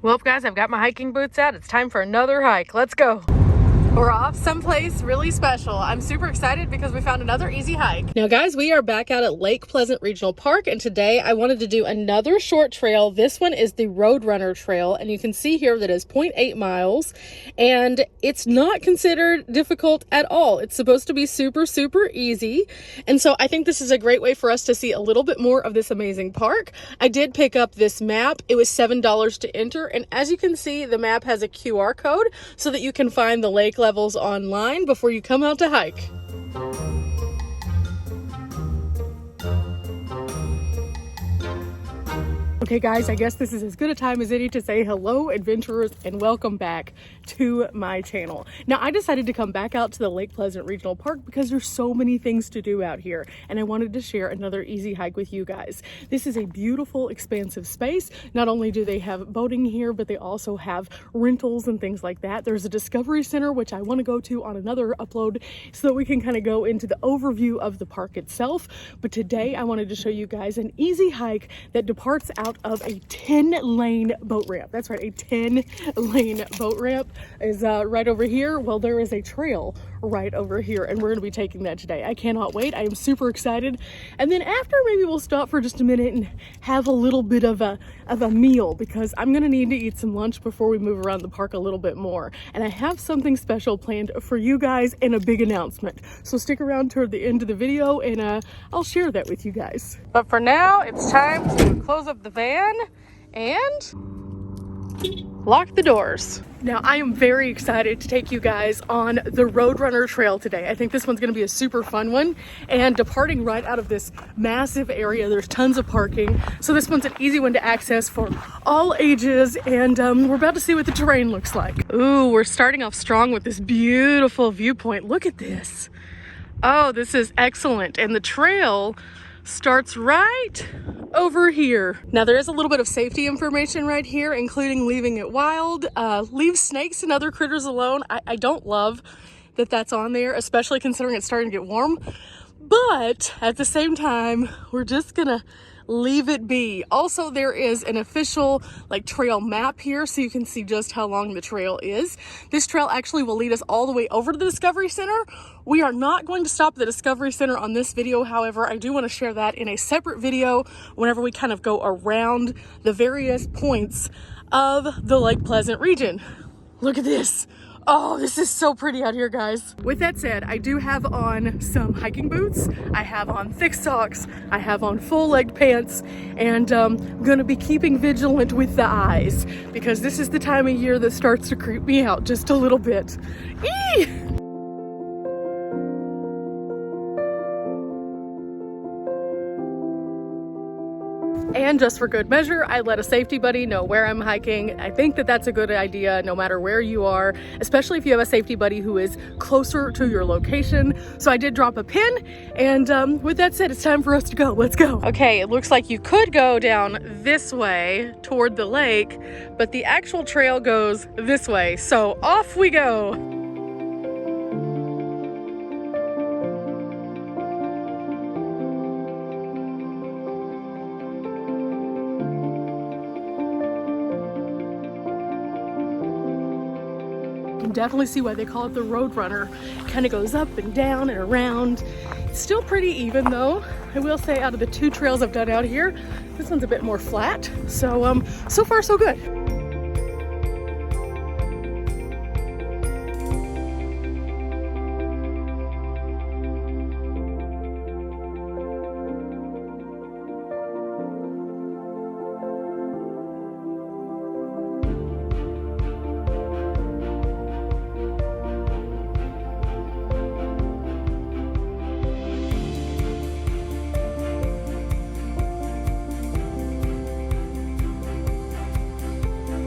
Well, guys, I've got my hiking boots out. It's time for another hike. Let's go. We're off someplace really special. I'm super excited because we found another easy hike. Now, guys, we are back out at Lake Pleasant Regional Park, and today I wanted to do another short trail. This one is the Roadrunner Trail, and you can see here that is 0.8 miles, and it's not considered difficult at all. It's supposed to be super, super easy, and so I think this is a great way for us to see a little bit more of this amazing park. I did pick up this map. It was $7 to enter, and as you can see, the map has a QR code so that you can find the lake levels online before you come out to hike. Okay guys, I guess this is as good a time as any to say hello adventurers and welcome back to my channel. Now I decided to come back out to the Lake Pleasant Regional Park because there's so many things to do out here and I wanted to share another easy hike with you guys. This is a beautiful expansive space. Not only do they have boating here, but they also have rentals and things like that. There's a discovery center which I want to go to on another upload so that we can kind of go into the overview of the park itself. But today I wanted to show you guys an easy hike that departs out of a 10-lane boat ramp. That's right, a 10-lane boat ramp is right over here. Well, there is a trail right over here and we're going to be taking that today. I cannot wait. I am super excited. And then after, maybe we'll stop for just a minute and have a little bit of a meal because I'm going to need to eat some lunch before we move around the park a little bit more. And I have something special planned for you guys and a big announcement. So stick around toward the end of the video and I'll share that with you guys. But for now, it's time to close up the van and lock the doors. Now I am very excited to take you guys on the Roadrunner Trail today. I think this one's going to be a super fun one, and departing right out of this massive area, there's tons of parking, so this one's an easy one to access for all ages, and we're about to see what the terrain looks like. Ooh, we're starting off strong with this beautiful viewpoint. Look at this. Oh, this is excellent, and the trail starts right over here. Now there is a little bit of safety information right here, including leaving it wild, leave snakes and other critters alone. I don't love that that's on there, especially considering it's starting to get warm, but at the same time we're just gonna leave it be. Also, there is an official trail map here so you can see just how long the trail is. This trail actually will lead us all the way over to the Discovery Center. We are not going to stop at the Discovery Center on this video. However, I do want to share that in a separate video whenever we kind of go around the various points of the Lake Pleasant region. Look at this. Oh, this is so pretty out here, guys. With that said, I do have on some hiking boots. I have on thick socks. I have on full-legged pants, and I'm gonna be keeping vigilant with the eyes because this is the time of year that starts to creep me out just a little bit. Eee! And just for good measure, I let a safety buddy know where I'm hiking. I think that that's a good idea no matter where you are, especially if you have a safety buddy who is closer to your location. So I did drop a pin, and with that said, it's time for us to go. Let's go. Okay, it looks like you could go down this way toward the lake, but the actual trail goes this way. So off we go. Definitely see why they call it the Roadrunner. Kind of goes up and down and around. It's still pretty even though. I will say out of the two trails I've done out here, this one's a bit more flat. So so far so good.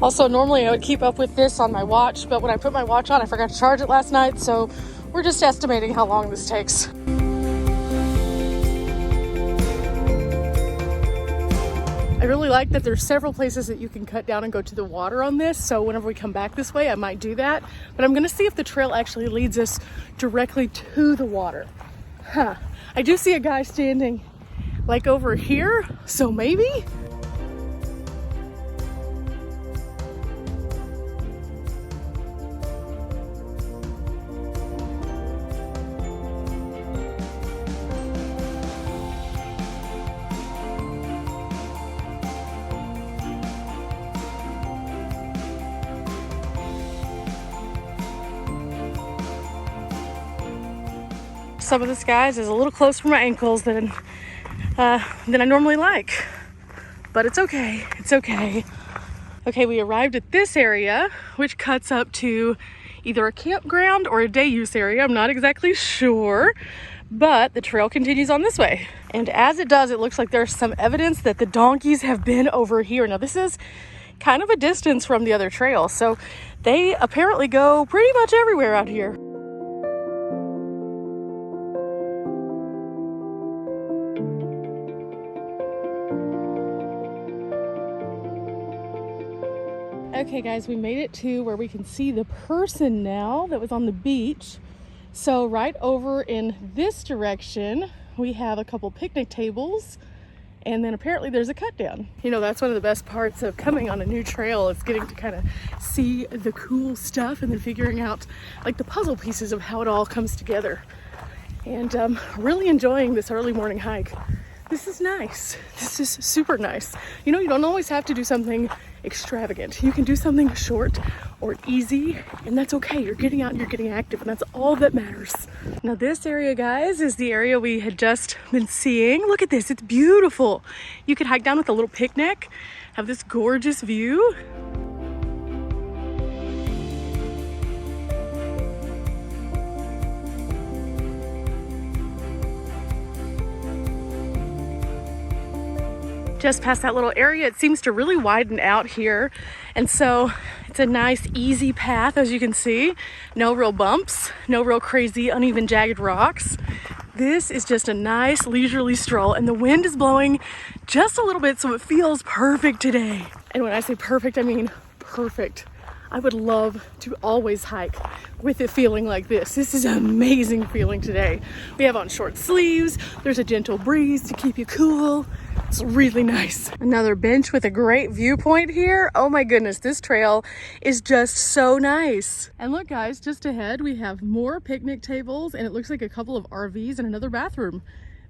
Also, normally I would keep up with this on my watch, but when I put my watch on, I forgot to charge it last night, so we're just estimating how long this takes. I really like that there's several places that you can cut down and go to the water on this, so whenever we come back this way, I might do that. But I'm gonna see if the trail actually leads us directly to the water. I do see a guy standing like over here, so maybe? some of this, guys, is a little close for my ankles than I normally like. But it's okay, it's okay. Okay, we arrived at this area, which cuts up to either a campground or a day use area. I'm not exactly sure, but the trail continues on this way. And as it does, it looks like there's some evidence that the donkeys have been over here. Now, this is kind of a distance from the other trail, so they apparently go pretty much everywhere out here. Okay guys, we made it to where we can see the person now that was on the beach. So right over in this direction, we have a couple picnic tables, and then apparently there's a cut down. You know, that's one of the best parts of coming on a new trail, is getting to kind of see the cool stuff and then figuring out like the puzzle pieces of how it all comes together. And really enjoying this early morning hike. This is nice. This is super nice. You know, you don't always have to do something extravagant. You can do something short or easy, and that's okay. You're getting out and you're getting active, and that's all that matters. Now this area, guys, is the area we had just been seeing. Look at this, it's beautiful. You could hike down with a little picnic, have this gorgeous view. Just past that little area, it seems to really widen out here, and so it's a nice easy path, as you can see. No real bumps, no real crazy uneven jagged rocks. This is just a nice leisurely stroll, and the wind is blowing just a little bit, so it feels perfect today. And when I say perfect, I mean perfect. I would love to always hike with it feeling like this. This is an amazing feeling today. We have on short sleeves, there's a gentle breeze to keep you cool. It's really nice. Another bench with a great viewpoint here. Oh my goodness, this trail is just so nice. And look guys, just ahead we have more picnic tables, and it looks like a couple of RVs and another bathroom.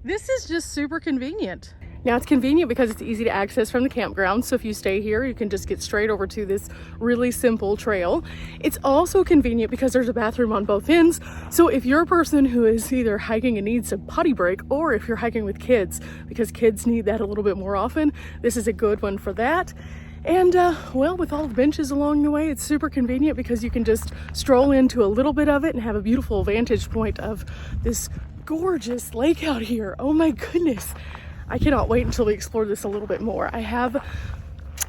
This is just super convenient. Now it's convenient because it's easy to access from the campground, so if you stay here you can just get straight over to this really simple trail. It's also convenient because there's a bathroom on both ends, so if you're a person who is either hiking and needs a potty break, or if you're hiking with kids, because kids need that a little bit more often, this is a good one for that. And well, with all the benches along the way, it's super convenient because you can just stroll into a little bit of it and have a beautiful vantage point of this gorgeous lake out here. Oh my goodness. I cannot wait until we explore this a little bit more. I have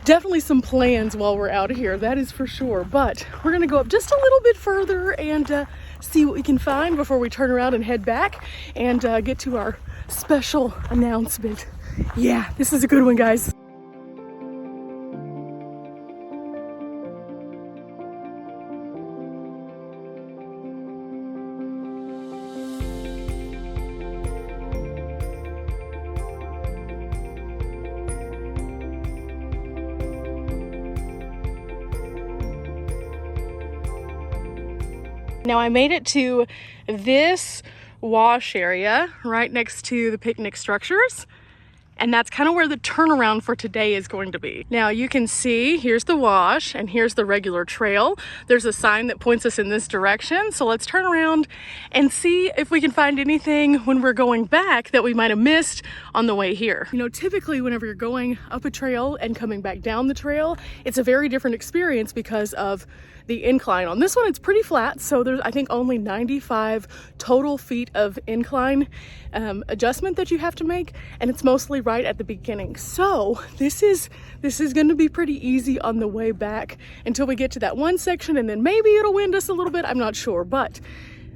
definitely some plans while we're out here, that is for sure. But we're gonna go up just a little bit further and see what we can find before we turn around and head back and get to our special announcement. Yeah, this is a good one, guys. Now I made it to this wash area right next to the picnic structures, and that's kind of where the turnaround for today is going to be. Now you can see here's the wash and here's the regular trail. There's a sign that points us in this direction, so let's turn around and see if we can find anything when we're going back that we might have missed on the way here. You know, typically whenever you're going up a trail and coming back down the trail, it's a very different experience because of the incline. On this one, it's pretty flat, so there's I think only 95 total feet of incline adjustment that you have to make, and it's mostly right at the beginning. So this is going to be pretty easy on the way back until we get to that one section, and then maybe it'll wind us a little bit, I'm not sure, but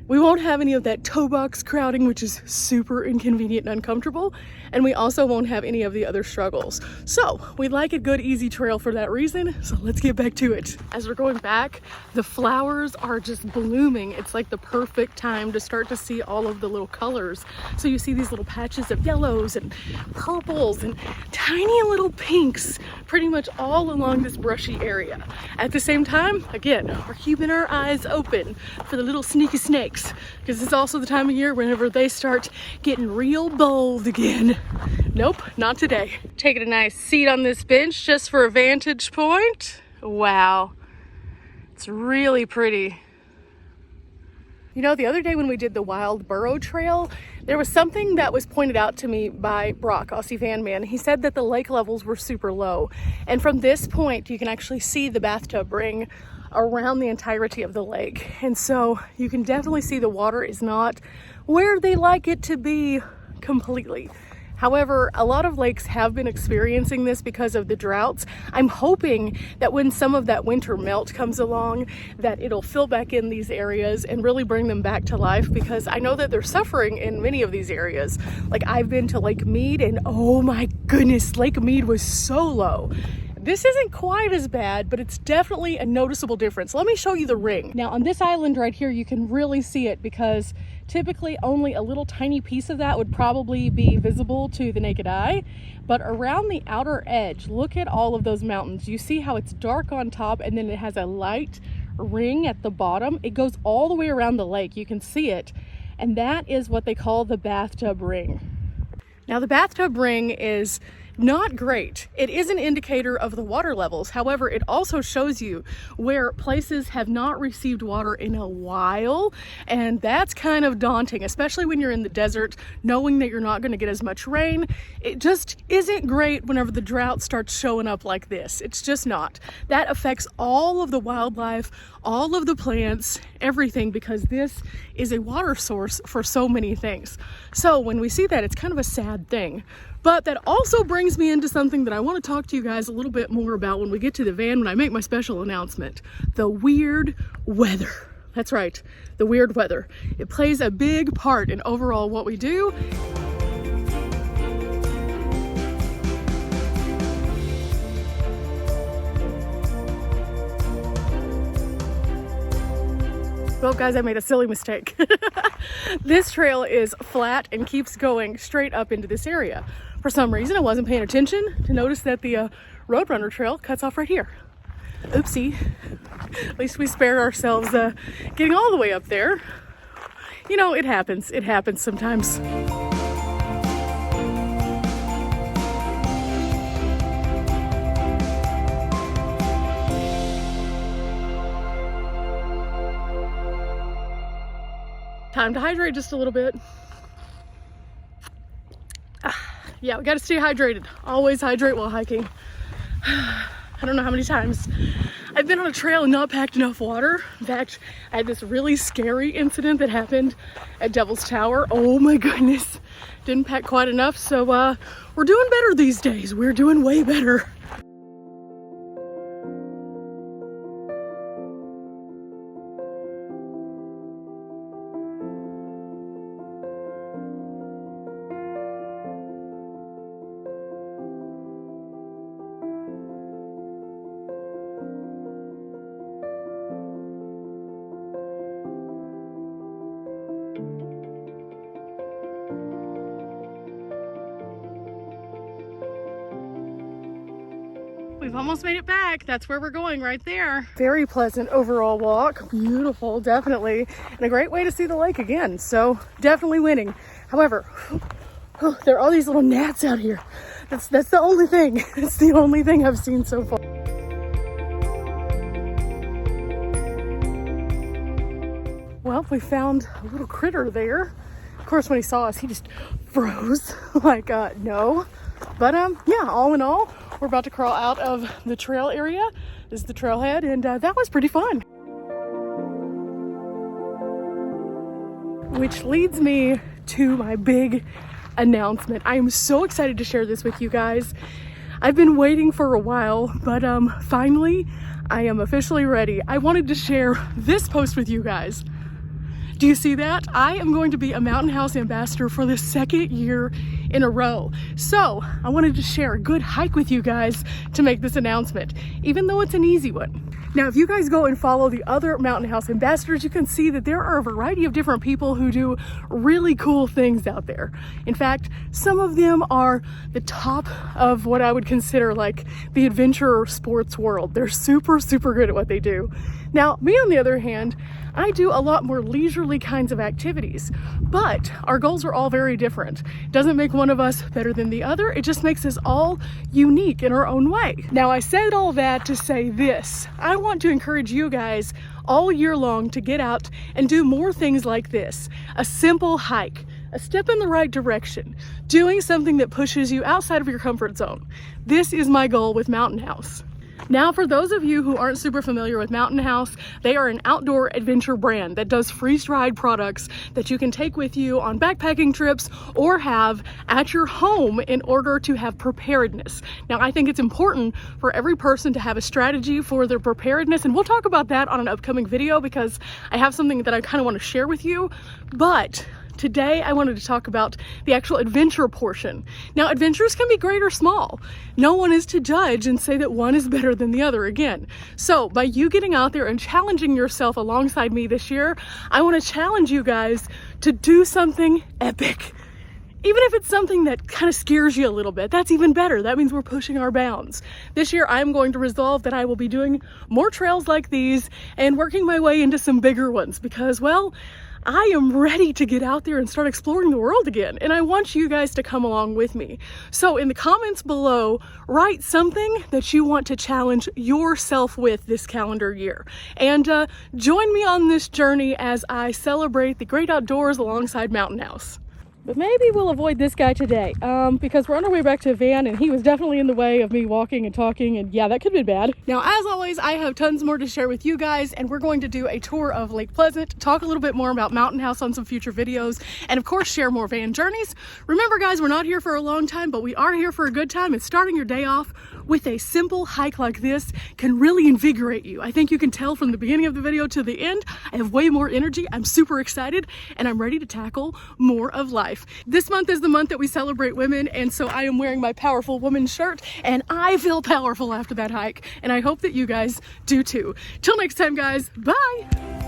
we won't have any of that toe box crowding, which is super inconvenient and uncomfortable, and we also won't have any of the other struggles. So we like a good easy trail for that reason, so let's get back to it. As we're going back, the flowers are just blooming. It's like the perfect time to start to see all of the little colors. So you see these little patches of yellows and purples and tiny little pinks pretty much all along this brushy area. At the same time, again, we're keeping our eyes open for the little sneaky snakes, because it's also the time of year whenever they start getting real bold again. Nope, not today. Taking a nice seat on this bench just for a vantage point. Wow, it's really pretty. You know, the other day when we did the Roadrunner Trail, there was something that was pointed out to me by Brock, Aussie Van Man. He said that the lake levels were super low. And from this point, you can actually see the bathtub ring around the entirety of the lake. And so you can definitely see the water is not where they like it to be completely. However, a lot of lakes have been experiencing this because of the droughts. I'm hoping that when some of that winter melt comes along, that it'll fill back in these areas and really bring them back to life, because I know that they're suffering in many of these areas. Like, I've been to Lake Mead and oh my goodness, Lake Mead was so low. This isn't quite as bad, but it's definitely a noticeable difference. Let me show you the ring. Now on this island right here, you can really see it because typically only a little tiny piece of that would probably be visible to the naked eye. But around the outer edge, look at all of those mountains. You see how it's dark on top and then it has a light ring at the bottom. It goes all the way around the lake. You can see it. And that is what they call the bathtub ring. Now the bathtub ring is not great. It is an indicator of the water levels. However, it also shows you where places have not received water in a while, and that's kind of daunting, especially when you're in the desert, knowing that you're not going to get as much rain. It just isn't great whenever the drought starts showing up like this. It's just not. That affects all of the wildlife, all of the plants, everything, because this is a water source for so many things. So when we see that, it's kind of a sad thing. But that also brings me into something that I want to talk to you guys a little bit more about when we get to the van, when I make my special announcement. The weird weather. That's right, the weird weather. It plays a big part in overall what we do. Well, guys, I made a silly mistake. This trail is flat and keeps going straight up into this area. For some reason, I wasn't paying attention to notice that the Roadrunner Trail cuts off right here. Oopsie. At least we spared ourselves getting all the way up there. You know, it happens. It happens sometimes. Time to hydrate just a little bit. Yeah, we gotta stay hydrated. Always hydrate while hiking. I don't know how many times I've been on a trail and not packed enough water. In fact, I had this really scary incident that happened at Devil's Tower. Oh my goodness. Didn't pack quite enough, so we're doing better these days. We're doing way better. We've almost made it back. That's where we're going, right there. Very pleasant overall walk. Beautiful, definitely. And a great way to see the lake again. So definitely winning. However, there are all these little gnats out here. That's the only thing. It's the only thing I've seen so far. Well, we found a little critter there. Of course, when he saw us, he just froze. Like, no. But yeah, all in all, we're about to crawl out of the trail area. This is the trailhead, and that was pretty fun. Which leads me to my big announcement. I am so excited to share this with you guys. I've been waiting for a while, but finally, I am officially ready. I wanted to share this post with you guys. Do you see that? I am going to be a Mountain House ambassador for the second year in a row. So I wanted to share a good hike with you guys to make this announcement, even though it's an easy one. Now, if you guys go and follow the other Mountain House ambassadors, you can see that there are a variety of different people who do really cool things out there. In fact, some of them are the top of what I would consider like the adventure sports world. They're super, super good at what they do. Now, me on the other hand, I do a lot more leisurely kinds of activities, but our goals are all very different. It doesn't make one of us better than the other. It just makes us all unique in our own way. Now, I said all that to say this. I want to encourage you guys all year long to get out and do more things like this. A simple hike, a step in the right direction, doing something that pushes you outside of your comfort zone. This is my goal with Mountain House. Now, for those of you who aren't super familiar with Mountain House, they are an outdoor adventure brand that does freeze-dried products that you can take with you on backpacking trips or have at your home in order to have preparedness. Now, I think it's important for every person to have a strategy for their preparedness, and we'll talk about that on an upcoming video because I have something that I kind of want to share with you. But today I wanted to talk about the actual adventure portion. Now, adventures can be great or small. No one is to judge and say that one is better than the other again. So by you getting out there and challenging yourself alongside me this year, I want to challenge you guys to do something epic. Even if it's something that kind of scares you a little bit, that's even better. That means we're pushing our bounds. This year, I'm going to resolve that I will be doing more trails like these and working my way into some bigger ones because, well, I am ready to get out there and start exploring the world again, and I want you guys to come along with me. So in the comments below, write something that you want to challenge yourself with this calendar year, and join me on this journey as I celebrate the great outdoors alongside Mountain House. But maybe we'll avoid this guy today because we're on our way back to a van and he was definitely in the way of me walking and talking, and yeah, that could be bad. Now, as always, I have tons more to share with you guys, and we're going to do a tour of Lake Pleasant, talk a little bit more about Mountain House on some future videos, and of course, share more van journeys. Remember, guys, we're not here for a long time, but we are here for a good time, and starting your day off with a simple hike like this can really invigorate you. I think you can tell from the beginning of the video to the end, I have way more energy. I'm super excited, and I'm ready to tackle more of life. This month is the month that we celebrate women, and so I am wearing my Powerful Woman shirt, and I feel powerful after that hike, and I hope that you guys do too. Till next time, guys, bye!